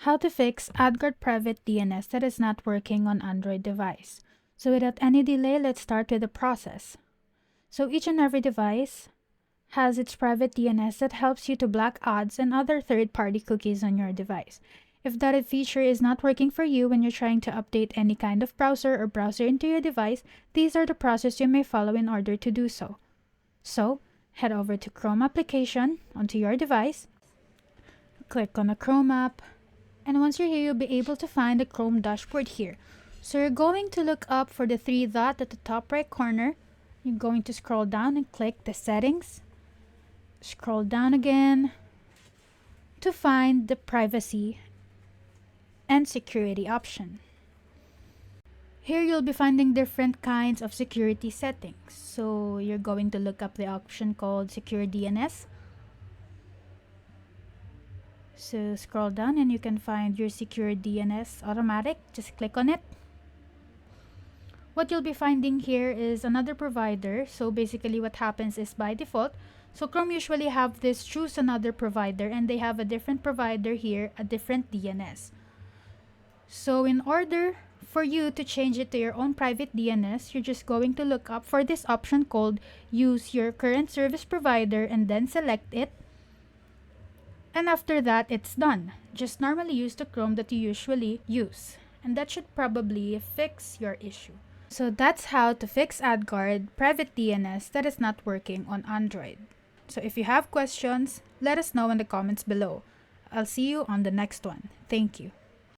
How to fix Adguard Private DNS that is not working on Android device. So without any delay, let's start with the process. So each and every device has its private DNS that helps you to block ads and other third-party cookies on your device. If that feature is not working for you when you're trying to update any kind of browser or browser into your device, these are the process you may follow in order to do so. So, head over to Chrome application onto your device, click on the Chrome app, and once you're here, you'll be able to find the Chrome dashboard here. So you're going to look up for the three dots at the top right corner. You're going to scroll down and click the settings. Scroll down again to find the privacy and security option. Here you'll be finding different kinds of security settings. So you're going to look up the option called Secure DNS. So scroll down and you can find your Secure DNS automatic. Just click on it. What you'll be finding here is another provider. So basically what happens is by default, so Chrome usually have this choose another provider, and they have a different provider here, a different DNS. So in order for you to change it to your own private DNS, you're just going to look up for this option called use your current service provider and then select it. And after that, it's done. Just normally use the Chrome that you usually use. And that should probably fix your issue. So that's how to fix Adguard Private DNS that is not working on Android. So if you have questions, let us know in the comments below. I'll see you on the next one. Thank you.